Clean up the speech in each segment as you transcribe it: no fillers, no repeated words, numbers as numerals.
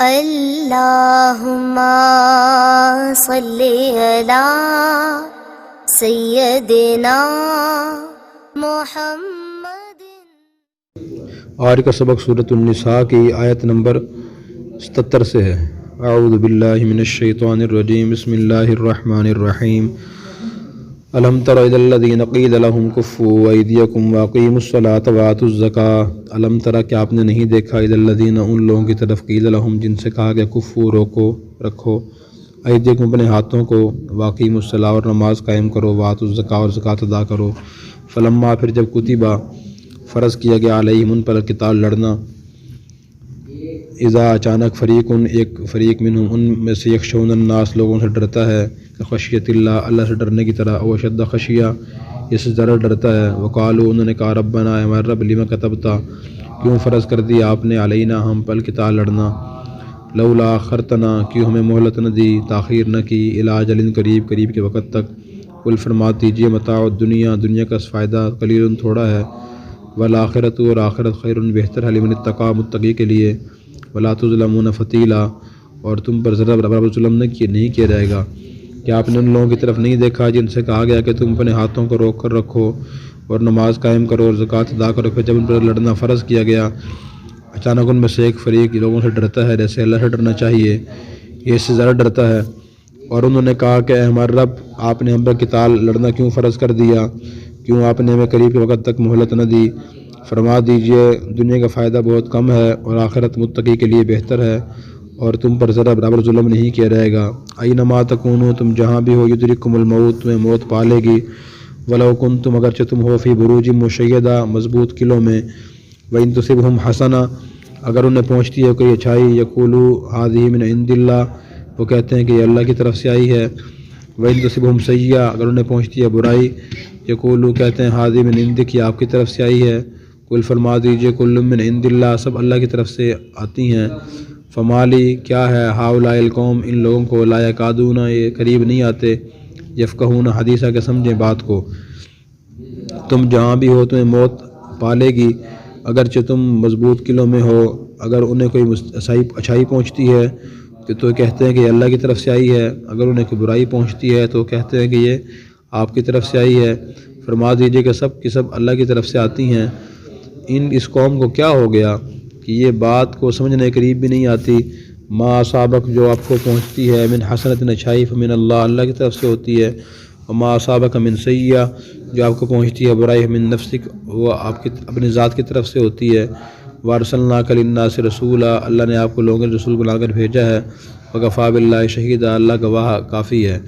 اللہم صلی علی سیدنا محمد۔ آج کا سبق سورۃ النساء کی آیت نمبر 77 سے ہے۔ اعوذ باللہ من الشیطان الرجیم، بسم اللہ الرحمن الرحیم۔ الم تر الی الذین قیل لهم کفوا ایدیکم واقیموا الصلاۃ وآتوا الزکاۃ۔ الم تر کہ آپ نے نہیں دیکھا الی الذین ان لوگوں کی طرف قیل لهم جن سے کہا گیا کفوا روکو رکھو، ایدیکم اپنے ہاتھوں کو، واقیموا الصلاۃ اور نماز قائم کرو، وآتوا الزکاۃ اور زکوٰۃ ادا کرو۔ فلما پھر جب کتبہ فرض کیا گیا علیہم ان پر القتال لڑنا، اذا اچانک فریقن ایک فریق منہم ان میں سے یخشون الناس لوگوں سے ڈرتا ہے، خشیت اللہ اللہ سے ڈرنے کی طرح، او اشد خشیہ اس سے ضرر ڈرتا ہے۔ وقالوا انہوں نے کہا ربنا اے ہمارے رب لما کتبتا کیوں فرض کر دیا آپ نے علینا ہم پر القتال لڑنا، لولا اخرتنا کیوں ہمیں مہلت نہ دی، تاخیر نہ کی، الی اجل قریب قریب کے وقت تک۔ قل فرما دیجیے متاع الدنیا دنیا کا فائدہ قلیل تھوڑا ہے، والآخرۃ اور آخرت خیر بہتر ہے، لمن اتقی متقی کے لیے، ولا تظلمون فتیلا اور تم پر ذرا برابر ظلم نہیں کیا جائے گا۔ کہ آپ نے ان لوگوں کی طرف نہیں دیکھا جن سے کہا گیا کہ تم اپنے ہاتھوں کو روک کر رکھو اور نماز قائم کرو اور زکوٰۃ ادا کرو، پھر جب ان پر لڑنا فرض کیا گیا اچانک ان میں سے ایک فریق لوگوں سے ڈرتا ہے جیسے اللہ سے ڈرنا چاہیے، یہ اس سے ذرا ڈرتا ہے، اور انہوں نے کہا کہ اے ہمارے رب آپ نے ہم پر قتال لڑنا کیوں فرض کر دیا، کیوں آپ نے ہمیں قریب کے وقت تک مہلت نہ دی۔ فرما دیجئے دنیا کا فائدہ بہت کم ہے اور آخرت متقی کے لیے بہتر ہے، اور تم پر ذرا برابر ظلم نہیں کیا جائے گا۔ اینما تکونوا تم جہاں بھی ہو یدرککم الموت تمہیں موت پا لے گی، ولو کنتم اگرچہ تم ہو فی بروج مشیدہ مضبوط قلعوں میں، وان تصبہم حسنہ اگر انہیں پہنچتی ہے کوئی اچھائی، یقولوا ھذہ من عند اللہ وہ کہتے ہیں کہ یہ اللہ کی طرف سے آئی ہے، وان تصبہم سیئہ اگر انہیں پہنچتی ہے برائی، یقولوا کہتے ہیں ھذہ من عندک یہ آپ کی طرف سے آئی ہے۔ قل فرما دیجیے کل من عند اللہ سب اللہ کی طرف سے آتی ہیں۔ فمالی کیا ہے ہؤلاء القوم ان لوگوں کو، لا یکادون یہ قریب نہیں آتے، یفقہون حدیثہ کہ سمجھیں بات کو۔ تم جہاں بھی ہو تمہیں موت پالے گی، اگرچہ تم مضبوط قلعوں میں ہو، اگر انہیں کوئی اچھائی پہنچتی ہے تو کہتے ہیں کہ یہ اللہ کی طرف سے آئی ہے، اگر انہیں کوئی برائی پہنچتی ہے تو کہتے ہیں کہ یہ آپ کی طرف سے آئی ہے۔ فرما دیجیے کہ سب کی سب اللہ کی طرف سے آتی ہیں۔ اس قوم کو کیا ہو گیا کہ یہ بات کو سمجھنے قریب بھی نہیں آتی۔ ما اصابک جو آپ کو پہنچتی ہے، من حسنۃ اچھائی فمن اللہ اللہ کی طرف سے ہوتی ہے، وما اصابک من سیئہ جو آپ کو پہنچتی ہے برائی من نفسک وہ آپ کی اپنی ذات کی طرف سے ہوتی ہے۔ وارسلناک للناس رسولا اللہ نے آپ کو لوگوں کے رسول بنا کر بھیجا ہے، وکفیٰ باللہ شہیدا اللہ گواہ کافی ہے۔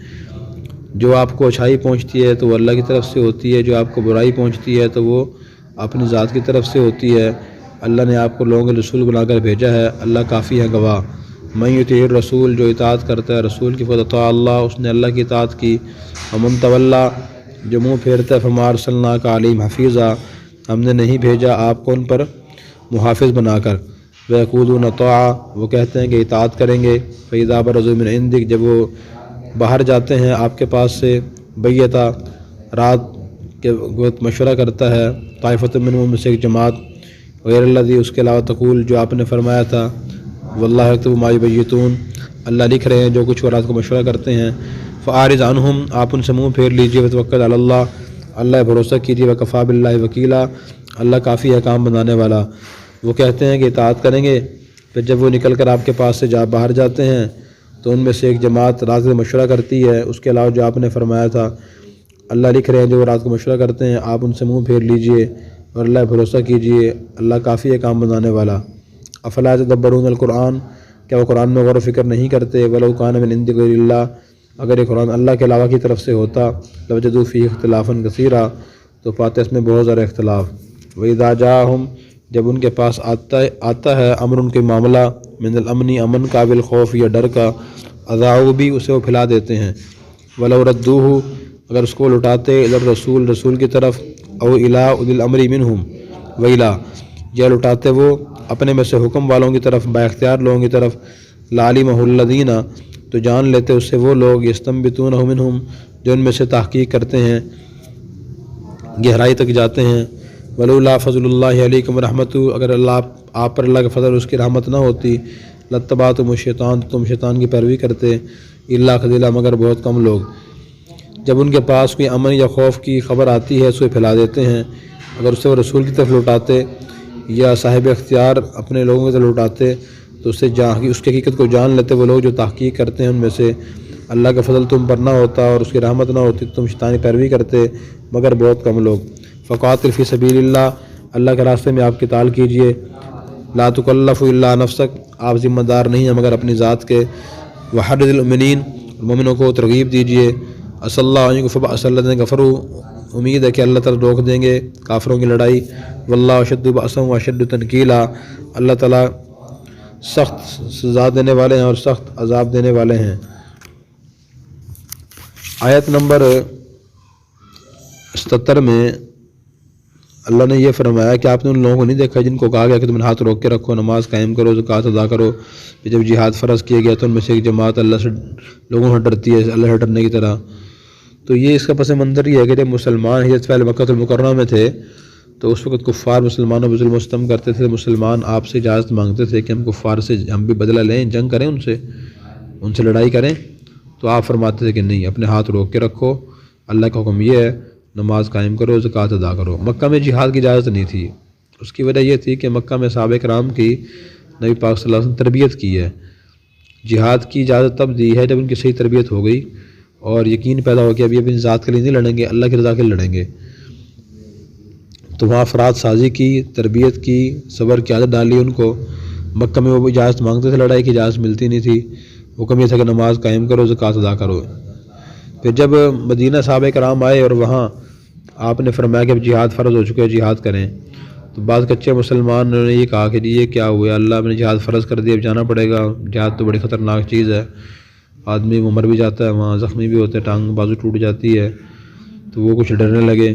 جو آپ کو اچھائی پہنچتی ہے تو وہ اللہ کی طرف سے ہوتی ہے، جو آپ کو برائی پہنچتی ہے تو وہ اپنی ذات کی طرف سے ہوتی ہے۔ اللہ نے آپ کو لوگوں کے رسول بنا کر بھیجا ہے، اللہ کافی ہے گواہ۔ من یطیع الرسول جو اطاعت کرتا ہے رسول کی فقد اطاع اللہ اس نے اللہ کی اطاعت کی۔ ومن تولی جو منہ پھیرتا ہے فما ارسلناک علیہم حفیظا ہم نے نہیں بھیجا آپ کو ان پر محافظ بنا کر۔ ویقولون طاعہ وہ کہتے ہیں کہ اطاعت کریں گے۔ فاذا برزوا من عندک جب وہ باہر جاتے ہیں آپ کے پاس سے، بیتا رات کے وقت مشورہ کرتا ہے، طائفۃ منہم میں سے ایک جماعت، غیر الذی اس کے علاوہ تقول جو آپ نے فرمایا تھا، واللہ یکتب ما یبیتون اللہ لکھ رہے ہیں جو کچھ وہ رات کو مشورہ کرتے ہیں۔ فاعرض عنہم آپ ان سے منہ پھیر لیجیے، وتوکل علی اللہ اللہ بھروسہ کیجیے، وکفیٰ باللہ وکیلا اللہ کافی ہے کام بنانے والا۔ وہ کہتے ہیں کہ اطاعت کریں گے، پھر جب وہ نکل کر آپ کے پاس سے باہر جاتے ہیں تو ان میں سے ایک جماعت رات کو مشورہ کرتی ہے، اس کے علاوہ جو آپ نے فرمایا تھا اللہ لکھ رہے ہیں جو رات کو مشورہ کرتے ہیں، آپ ان سے منہ پھیر لیجیے اور اللہ بھروسہ کیجیے اللہ کافی ہے کام بنانے والا۔ افلا یتدبرون القرآن کیا وہ قرآن میں غور و فکر نہیں کرتے؟ ولو کان من عند غیر اللہ اگر یہ قرآن اللہ کے علاوہ کی طرف سے ہوتا، لوجدوا فیہ اختلافا کثیرا تو پاتے اس میں بہت زیادہ اختلاف۔ وَإِذَا جَاءَهُمْ جب ان کے پاس آتا ہے امر ان کے معاملہ، من الامن امن کا، بالخوف یا ڈر کا، اذاعوا بھی اسے وہ پھیلا دیتے ہیں۔ وَلَوْ رَدُّوهُ اگر اس کو لٹاتے الی الرسول رسول کی طرف، او الی اولی الامر منہم ویلا یا لٹاتے وہ اپنے میں سے حکم والوں کی طرف، با اختیار لوگوں کی طرف، لعلمہ الذین تو جان لیتے اس سے وہ لوگ، یستنبطونہ منہم جو ان میں سے تحقیق کرتے ہیں، گہرائی تک جاتے ہیں۔ ولولا فضل اللہ علیکم رحمتہ اگر آپ پر اللہ کا فضل اس کی رحمت نہ ہوتی، لتبعتم الشیطان، تم شیطان کی پیروی کرتے، الا قلیلا مگر بہت کم لوگ۔ جب ان کے پاس کوئی امن یا خوف کی خبر آتی ہے اسے پھیلا دیتے ہیں، اگر اسے وہ رسول کی طرف لوٹاتے یا صاحب اختیار اپنے لوگوں کی طرف لوٹاتے تو اس کی حقیقت کو جان لیتے وہ لوگ جو تحقیق کرتے ہیں ان میں سے۔ اللہ کا فضل تم پر نہ ہوتا اور اس کی رحمت نہ ہوتی تم شیطانی پیروی کرتے مگر بہت کم لوگ۔ فقاتل فی سبیل اللہ، اللہ کے راستے میں آپ قتال کیجئے۔ لا تکلف الا نفسک، آپ ذمہ دار نہیں ہیں مگر اپنی ذات کے۔ وحرض المؤمنین، مومنوں کو ترغیب دیجئے۔ اصلی اللہ علیہ فبأس الذین کفروا، امید ہے کہ اللہ تعالیٰ روک دیں گے کافروں کی لڑائی۔ واللہ اشد بأسا واشد تنکیلا، اللہ تعالیٰ سخت سزا دینے والے ہیں اور سخت عذاب دینے والے ہیں۔ آیت نمبر 77 میں اللہ نے یہ فرمایا کہ آپ نے ان لوگوں کو نہیں دیکھا جن کو کہا گیا کہ تم ہاتھ روک کے رکھو، نماز قائم کرو، زکوٰۃ ادا کرو۔ جب جہاد فرض کیا گیا تو ان میں سے ایک جماعت اللہ سے لوگوں سے ڈرتی ہے اللہ سے ڈرنے کی طرح۔ تو یہ اس کا پس منظر یہ ہے کہ جب مسلمان ہجرت فعل مکہ المکرمہ میں تھے تو اس وقت کفار مسلمانوں پر ظلم و ستم کرتے تھے۔ مسلمان آپ سے اجازت مانگتے تھے کہ ہم کفار سے ہم بھی بدلہ لیں، جنگ کریں، ان سے لڑائی کریں، تو آپ فرماتے تھے کہ نہیں، اپنے ہاتھ روک کے رکھو، اللہ کا حکم یہ ہے، نماز قائم کرو، زکوٰۃ ادا کرو۔ مکہ میں جہاد کی اجازت نہیں تھی، اس کی وجہ یہ تھی کہ مکہ میں صحابہ کرام کی نبی پاک صلی اللہ علیہ وسلم تربیت کی ہے۔ جہاد کی اجازت تب دی ہے جب ان کی صحیح تربیت ہو گئی اور یقین پیدا ہو کہ ابھی اپنی ذات کے لیے نہیں لڑیں گے، اللہ کی رضا کے لیے لڑیں گے۔ تو وہاں افراد سازی کی، تربیت کی، صبر کی عادت ڈالی ان کو۔ مکہ میں وہ اجازت مانگتے تھے، لڑائی کی اجازت ملتی نہیں تھی، حکم یہ تھا کہ نماز قائم کرو، زکوٰۃ ادا کرو۔ پھر جب مدینہ صحابہ کرام آئے اور وہاں آپ نے فرمایا کہ اب جہاد فرض ہو چکے ہے، جہاد کریں، تو بعض کچے مسلمانوں نے یہ کہا کہ یہ کیا ہوا، اللہ نے جہاد فرض کر دیا، اب جانا پڑے گا، جہاد تو بڑی خطرناک چیز ہے، آدمی مر بھی جاتا ہے، وہاں زخمی بھی ہوتے ہیں، ٹانگ بازو ٹوٹ جاتی ہے، تو وہ کچھ ڈرنے لگے۔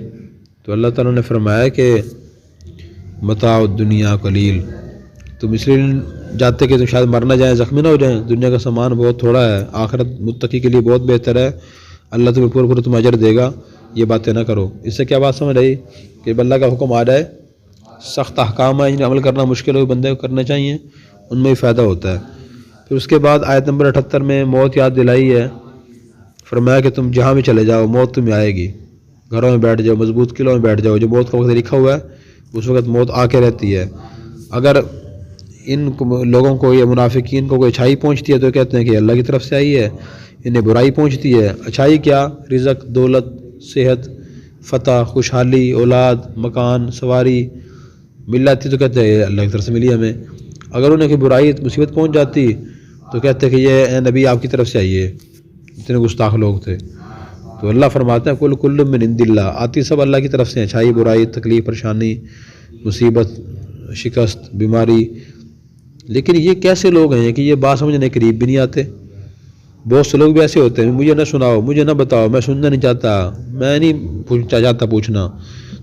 تو اللہ تعالیٰ نے فرمایا کہ متاع الدنیا قلیل، تم اس لیے جاتے کہ تم شاید مر نہ جائیں، زخمی نہ ہو جائیں، دنیا کا سامان بہت تھوڑا ہے، آخرت متقی کے لیے بہت بہتر ہے، اللہ تمہیں پورا تم اجر دے گا، یہ باتیں نہ کرو۔ اس سے کیا بات سمجھ رہی کہ اللہ کا حکم آ جائے، سخت احکام ہے، عمل کرنا مشکل ہو بندے کو کرنا چاہیے، ان میں بھی فائدہ ہوتا ہے۔ پھر اس کے بعد آیت نمبر 78 میں موت یاد دلائی ہے، فرمایا کہ تم جہاں بھی چلے جاؤ موت تمہیں آئے گی، گھروں میں بیٹھ جاؤ، مضبوط قلعوں میں بیٹھ جاؤ، جو موت کا وقت لکھا ہوا ہے اس وقت موت آ کے رہتی ہے۔ اگر ان لوگوں کو یا منافقین کو کوئی اچھائی پہنچتی ہے تو کہتے ہیں کہ اللہ کی طرف سے آئی ہے، انہیں برائی پہنچتی ہے، اچھائی کیا، رزق، دولت، صحت، فتح، خوشحالی، اولاد، مکان، سواری مل جاتی تو کہتے ہیں اللہ کی طرف سے ملی ہمیں۔ اگر انہیں کوئی برائی مصیبت پہنچ جاتی تو کہتے ہیں کہ یہ اے نبی آپ کی طرف سے آئی ہے، اتنے گستاخ لوگ تھے۔ تو اللہ فرماتے ہیں کل من عند اللہ، آتی سب اللہ کی طرف سے، اچھائی، برائی، تکلیف، پریشانی، مصیبت، شکست، بیماری۔ لیکن یہ کیسے لوگ ہیں کہ یہ بات سمجھنے قریب بھی نہیں آتے؟ بہت سے لوگ بھی ایسے ہوتے ہیں، مجھے نہ سناؤ، مجھے نہ بتاؤ، میں سننا نہیں چاہتا، میں نہیں چاہتا پوچھنا۔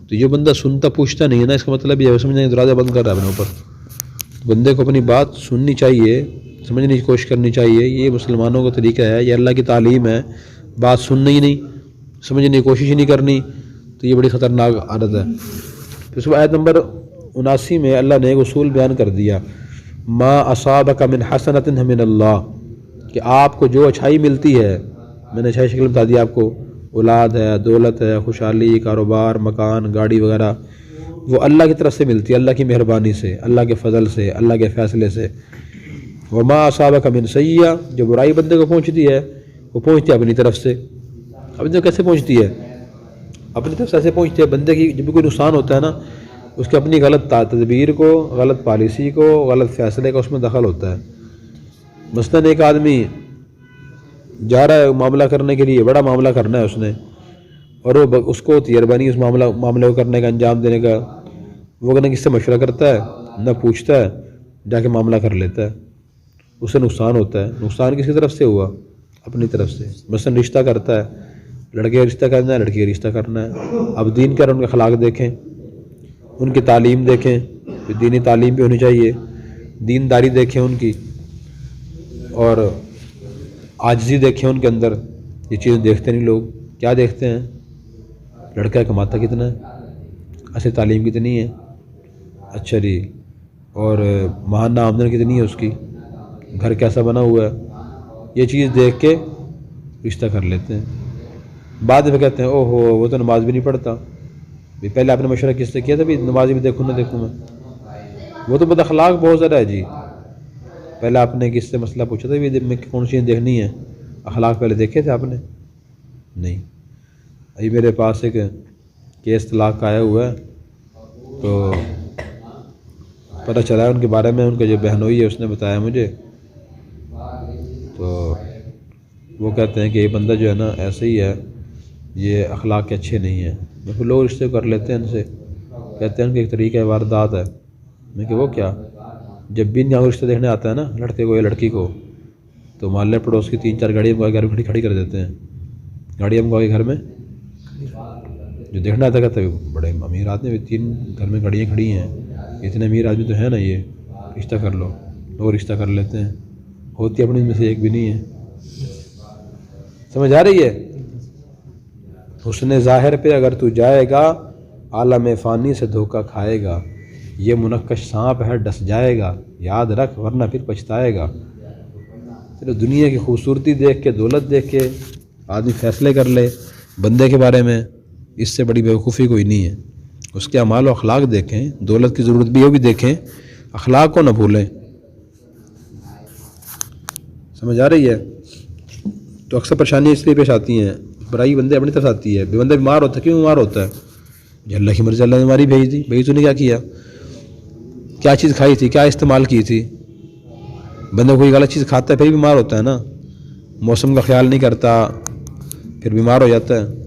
تو یہ بندہ سنتا پوچھتا نہیں ہے نا، اس کا مطلب یہ ہے سمجھنے دروازہ بند کر رہا ہے اپنے اوپر۔ بندے کو اپنی بات سننی چاہیے، سمجھنے کی کوشش کرنی چاہیے، یہ مسلمانوں کا طریقہ ہے، یہ اللہ کی تعلیم ہے۔ بات سننا ہی نہیں، سمجھنے کی کوشش ہی نہیں کرنی، تو یہ بڑی خطرناک عادت ہے۔ پھر اس آیت نمبر 79 میں اللہ نے ایک اصول بیان کر دیا، ما اصابک من حسنۃ من اللہ، کہ آپ کو جو اچھائی ملتی ہے، میں نے اچھائی شکل بتا دی آپ کو، اولاد ہے، دولت ہے، خوشحالی، کاروبار، مکان، گاڑی وغیرہ، وہ اللہ کی طرف سے ملتی ہے، اللہ کی مہربانی سے، اللہ کے فضل سے، اللہ کے فیصلے سے۔ وما اصابک من سیئہ، جو برائی بندے کو پہنچتی ہے وہ پہنچتی ہے اپنی طرف سے۔ اب جو کیسے پہنچتی ہے؟ اپنی طرف سے ایسے پہنچتی ہے، بندے کی جب بھی کوئی نقصان ہوتا ہے نا، اس کی اپنی غلط تدبیر کو، غلط پالیسی کو، غلط فیصلے کا اس میں دخل ہوتا ہے۔ مثلاً ایک آدمی جا رہا ہے معاملہ کرنے کے لیے، بڑا معاملہ کرنا ہے اس نے، اور وہ اس کو تجربہ نہیں اس معاملے کو کرنے کا، انجام دینے کا، وہ نہ کس سے مشورہ کرتا ہے نہ پوچھتا ہے، جا کے معاملہ کر لیتا ہے، اس سے نقصان ہوتا ہے۔ نقصان کس کی طرف سے ہوا؟ اپنی طرف سے۔ مثلاً رشتہ کرتا ہے، لڑکے کا رشتہ کرنا ہے، لڑکی کا رشتہ کرنا ہے، اب دین کر ان کے اخلاق دیکھیں، ان کی تعلیم دیکھیں، دینی تعلیم بھی ہونی چاہیے، دینداری دیکھیں ان کی، اور عاجزی دیکھیں ان کے اندر۔ یہ چیزیں دیکھتے نہیں لوگ، کیا دیکھتے ہیں؟ لڑکا کماتا کتنا ہے، اصل تعلیم کتنی ہے، اچھا جی، اور ماہانہ آمدن کتنی ہے اس کی، گھر کیسا بنا ہوا ہے، یہ چیز دیکھ کے رشتہ کر لیتے ہیں۔ بعد میں کہتے ہیں او ہو وہ تو نماز بھی نہیں پڑھتا، بھی پہلے آپ نے مشورہ کس سے کیا تھا بھی نماز بھی دیکھوں نہ دیکھوں میں، وہ تو بد اخلاق بہت زیادہ ہے جی۔ پہلے آپ نے کس سے مسئلہ پوچھا تھا بھی دن میں کون سی چیز دیکھنی ہے، اخلاق پہلے دیکھے تھے آپ نے؟ نہیں۔ ابھی میرے پاس ایک کیس طلاق کا آیا ہوا ہے، تو پتہ چلا ہے ان کے بارے میں، ان کا جو بہنوئی ہے اس نے بتایا مجھے، تو وہ کہتے ہیں کہ یہ بندہ جو ہے نا ایسے ہی ہے، یہ اخلاق کے اچھے نہیں ہیں۔ میں پھر لوگ رشتے کر لیتے ہیں ان سے، کہتے ہیں ان کے ایک طریقہ واردات ہے۔ میں کہ وہ کیا؟ جب بھی یہاں رشتے دیکھنے آتا ہے نا لڑکے کو یا لڑکی کو، تو محلے پڑوس کی 3-4 گاڑیاں ہم گھر میں کھڑی کر دیتے ہیں، گاڑی ہم گھر میں جو دیکھنا آتا کہتا ہے بڑے امیر آدمی، 3 گھر میں گاڑیاں کھڑی ہیں، اتنے امیر آدمی تو ہے نا، یہ رشتہ کر لو۔ لوگ رشتہ کر لیتے ہیں، ہوتی اپنی میں سے ایک بھی نہیں ہے۔ سمجھ آ رہی ہے؟ حسن ظاہر پہ اگر تو جائے گا، عالم فانی سے دھوکہ کھائے گا، یہ منقش سانپ ہے ڈس جائے گا، یاد رکھ ورنہ پھر پچھتائے گا۔ چلو دنیا کی خوبصورتی دیکھ کے، دولت دیکھ کے آدمی فیصلے کر لے بندے کے بارے میں، اس سے بڑی بیوقوفی کوئی نہیں ہے۔ اس کے اعمال و اخلاق دیکھیں، دولت کی ضرورت بھی ہو بھی دیکھیں، اخلاق کو نہ بھولیں۔ سمجھ آ رہی ہے؟ تو اکثر پریشانی اس لیے پیش آتی ہیں، برائی بندے اپنی طرف آتی ہے۔ بندہ بیمار ہوتا ہے، کیوں بیمار ہوتا ہے؟ جو اللہ کی مرضی، اللہ نے بیماری بھیج دی، بھائی تو نے کیا کیا؟ کیا چیز کھائی تھی، کیا استعمال کی تھی؟ بندہ کوئی غلط چیز کھاتا ہے پھر بیمار ہوتا ہے نا، موسم کا خیال نہیں کرتا پھر بیمار ہو جاتا ہے۔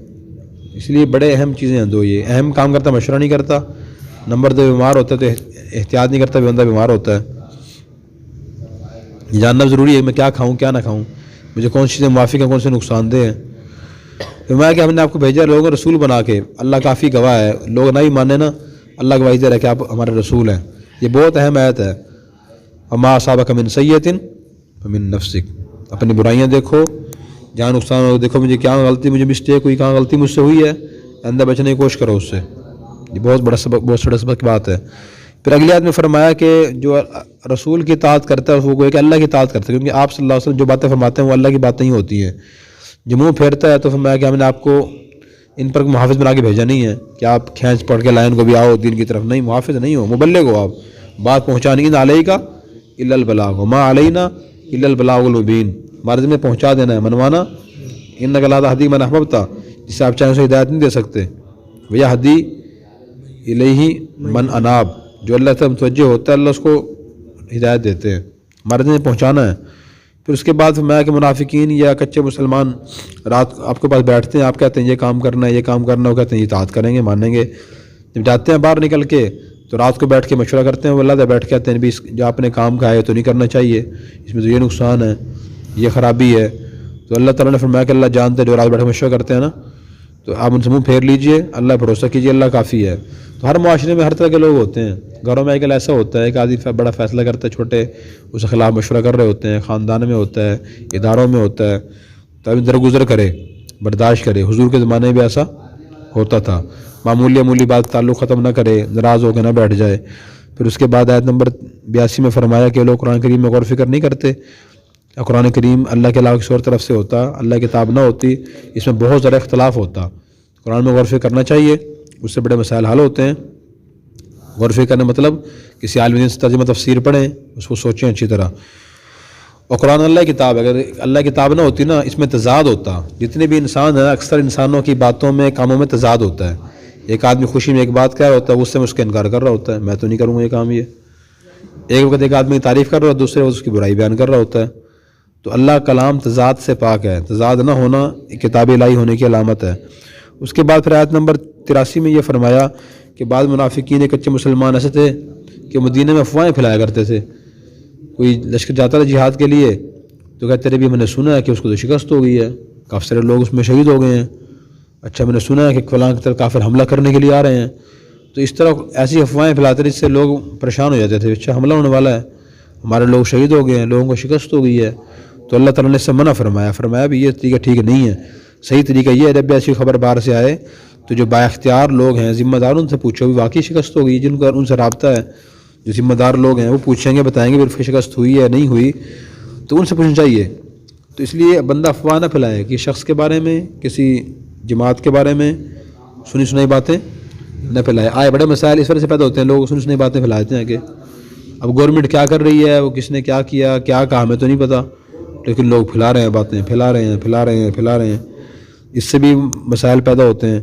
اس لیے بڑے اہم چیزیں ہیں دو، یہ اہم کام کرتا مشورہ نہیں کرتا، نمبر 2 بیمار ہوتا ہے تو احتیاط نہیں کرتا، بندہ بیمار ہوتا ہے۔ یہ جاننا ضروری ہے میں کیا کھاؤں کیا نہ کھاؤں، مجھے کون سی چیزیں موافق ہیں کون سے نقصان دہ ہیں۔ فرمایا کہ ہم نے آپ کو بھیجا لوگوں رسول بنا کے، اللہ کافی گواہ ہے، لوگ نہ ہی مانے نا، اللہ گواہی دے رہا ہے کہ آپ ہمارے رسول ہیں۔ یہ بہت اہم آیت ہے۔ وما اصابک من سیئۃ فمن نفسک، اپنی برائیاں دیکھو، جہاں نقصان ہو دیکھو، مجھے کیا غلطی، مجھے مسٹیک ہوئی، کہاں غلطی مجھ سے ہوئی ہے، آئندہ بچنے کی کوشش کرو اس سے۔ یہ بہت بڑا سبق، بہت بڑا سبق کی بات ہے۔ پھر اگلی آیت میں فرمایا کہ جو رسول کی اطاعت کرتا ہے وہ کوئی کہ اللہ کی اطاعت کرتا ہے، کیونکہ آپ صلی اللہ علیہ وسلم جو باتیں فرماتے ہیں وہ اللہ کی باتیں ہی ہوتی ہیں۔ جو منہ پھیرتا ہے تو فرمایا کہ ہم نے آپ کو ان پر محافظ بنا کے بھیجا نہیں ہے کہ آپ کھینچ پڑھ کے لائن کو بھی آؤ دین کی طرف، نہیں، محافظ نہیں ہو، مبلغ ہو، آپ بات پہنچانی، ان علیک الا البلاغ وما علینا الا البلاغ المبین، ہمارے ذمہ پہنچا دینا ہے، منوانا۔ انک لا تہدی من احببت، جسے آپ چاہیں اسے ہدایت نہیں دے سکتے، ویہدی الیہ من اناب، جو اللہ سے متوجہ ہوتا ہے اللہ اس کو ہدایت دیتے ہیں، ہمارے ذمہ پہنچانا ہے۔ پھر اس کے بعد فرمایا کہ منافقین یا کچے مسلمان رات آپ کے پاس بیٹھتے ہیں، آپ کہتے ہیں یہ کام کرنا ہے یہ کام کرنا ہے، وہ کہتے ہیں یہ اطاعت کریں گے مانیں گے، جب جاتے ہیں باہر نکل کے تو رات کو بیٹھ کے مشورہ کرتے ہیں، وہ اللہ سے بیٹھ کے کہتے ہیں بھی جو آپ نے کام کہا ہے تو نہیں کرنا چاہیے، اس میں تو یہ نقصان ہے، یہ خرابی ہے۔ تو اللہ تعالیٰ نے فرمایا کہ اللہ جانتے ہیں جو رات بیٹھ کے مشورہ کرتے ہیں نا، تو آپ ان سے منہ پھیر لیجئے، اللہ بھروسہ کیجئے، اللہ کافی ہے۔ تو ہر معاشرے میں ہر طرح کے لوگ ہوتے ہیں، گھروں میں ایک ایسا ہوتا ہے کہ آدمی بڑا فیصلہ کرتا ہے، چھوٹے اس کے خلاف مشورہ کر رہے ہوتے ہیں، خاندان میں ہوتا ہے، اداروں میں ہوتا ہے، تو آدمی درگزر کرے، برداشت کرے۔ حضور کے زمانے میں بھی ایسا ہوتا تھا، معمولی بات تعلق ختم نہ کرے، ناراض ہو کے نہ بیٹھ جائے۔ پھر اس کے بعد آیت نمبر 82 میں فرمایا کہ لوگ قرآن کریم میں غور و فکر نہیں کرتے، قرآن کریم اللہ کے علاوہ کسی اور طرف سے ہوتا، اللہ کی کتاب نہ ہوتی، اس میں بہت زیادہ اختلاف ہوتا، قرآن میں غور و فکر کرنا چاہیے، اس سے بڑے مسائل حل ہوتے ہیں۔ غور و فکر کرنے مطلب کسی عالم دین سے ترجمہ تفسیر پڑھیں، اس کو سوچیں اچھی طرح۔ اور قرآن اللہ کی کتاب ہے، اگر اللہ کی کتاب نہ ہوتی نا، اس میں تضاد ہوتا، جتنے بھی انسان ہیں اکثر انسانوں کی باتوں میں کاموں میں تضاد ہوتا ہے۔ ایک آدمی خوشی میں ایک بات کہہ رہا ہوتا ہے، اس سے اس کا انکار کر رہا ہوتا ہے، میں تو نہیں کروں گا یہ کام۔ یہ ایک وقت ایک آدمی تعریف کر رہا ہے، دوسرے وقت اس کی برائی بیان کر رہا ہوتا ہے۔ تو اللہ کلام تضاد سے پاک ہے، تضاد نہ ہونا کتاب الہی ہونے کی علامت ہے۔ اس کے بعد پھر آیت نمبر 83 میں یہ فرمایا کہ بعض منافقین کچے مسلمان ایسے تھے کہ مدینہ میں افواہیں پھیلایا کرتے تھے، کوئی لشکر جاتا تھا جہاد کے لیے تو کہتے رہے بھی میں نے سنا ہے کہ اس کو تو شکست ہو گئی ہے، کافی سارے لوگ اس میں شہید ہو گئے ہیں، اچھا میں نے سنا ہے کہ فلاں کی طرف کافر حملہ کرنے کے لیے آ رہے ہیں۔ تو اس طرح ایسی افواہیں پھیلاتے تھے جس سے لوگ پریشان ہو جاتے تھے، اچھا حملہ ہونے والا ہے، ہمارے لوگ شہید ہو گئے ہیں، لوگوں کو شکست ہو گئی ہے۔ تو اللہ تعالیٰ نے اس سے منع فرمایا بھی یہ طریقہ ٹھیک نہیں ہے، صحیح طریقہ یہ ہے جب بھی ایسی خبر باہر سے آئے تو جو با اختیار لوگ ہیں، ذمہ دار، ان سے پوچھو بھی واقعی شکست ہو گئی، جن کا ان سے رابطہ ہے، جو ذمہ دار لوگ ہیں وہ پوچھیں گے، بتائیں گے پھر شکست ہوئی ہے نہیں ہوئی، تو ان سے پوچھنا چاہیے. تو اس لیے بندہ افواہ نہ پھیلائے کہ شخص کے بارے میں، کسی جماعت کے بارے میں سنی سنائی باتیں نہ پھیلائے. بڑے مسائل اس وجہ سے پیدا ہوتے ہیں، لوگ سنی سنائی باتیں پھیلاتے ہیں کہ اب گورنمنٹ کیا کر رہی ہے، وہ کس نے کیا کیا کیا کہا ہمیں تو نہیں پتہ، لیکن لوگ پھیلا رہے ہیں باتیں، پھیلا رہے ہیں. اس سے بھی مسائل پیدا ہوتے ہیں.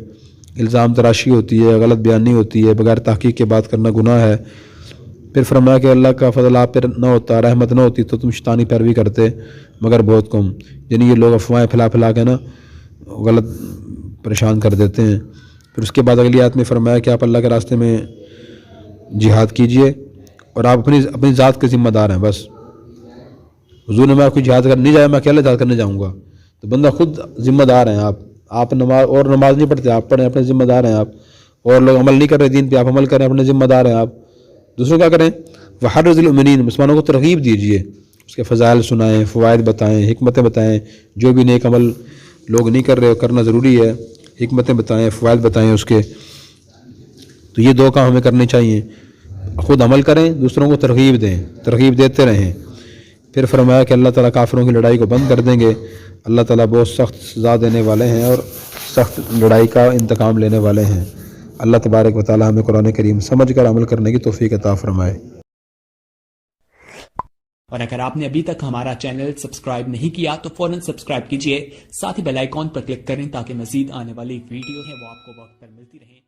الزام تراشی ہوتی ہے، غلط بیانی ہوتی ہے، بغیر تحقیق کے بات کرنا گناہ ہے. پھر فرمایا کہ اللہ کا فضل آپ پر نہ ہوتا، رحمت نہ ہوتی تو تم شیطانی پیروی کرتے مگر بہت کم. یعنی یہ لوگ افواہیں پھیلا کے نا غلط پریشان کر دیتے ہیں. پھر اس کے بعد اگلی آیت میں فرمایا کہ آپ اللہ کے راستے میں جہاد کیجئے اور آپ اپنی ذات کے ذمہ دار ہیں. بس حضور نے میں کوئی جہاد کرنے نہیں جایا، میں اکیلے جہاد کرنے جاؤں گا، تو بندہ خود ذمہ دار ہیں. آپ نماز نہیں پڑھتے، آپ پڑھیں، اپنے ذمہ دار ہیں آپ. اور لوگ عمل نہیں کر رہے دین پہ، آپ عمل کریں، اپنے ذمہ دار ہیں آپ. دوسروں کیا کریں؟ وحرض المؤمنین، مسلمانوں کو ترغیب دیجیے، اس کے فضائل سنائیں، فوائد بتائیں، حکمتیں بتائیں. جو بھی نیک عمل لوگ نہیں کر رہے کرنا ضروری ہے، حکمتیں بتائیں، فوائد بتائیں اس کے. تو یہ دو کام ہمیں کرنے چاہیے، خود عمل کریں، دوسروں کو ترغیب دیں، ترغیب دیتے رہیں. پھر فرمایا کہ اللہ تعالیٰ کافروں کی لڑائی کو بند کر دیں گے. اللہ تعالیٰ بہت سخت سزا دینے والے ہیں اور سخت لڑائی کا انتقام لینے والے ہیں. اللہ تبارک و تعالیٰ ہمیں قرآن کریم سمجھ کر عمل کرنے کی توفیق عطا فرمائے. اور اگر آپ نے ابھی تک ہمارا چینل سبسکرائب نہیں کیا تو فوراً سبسکرائب کیجئے، ساتھ ہی بیل آئیکن پر کلک کریں تاکہ مزید آنے والی ویڈیو ہیں وہ آپ کو وقت پر ملتی رہیں.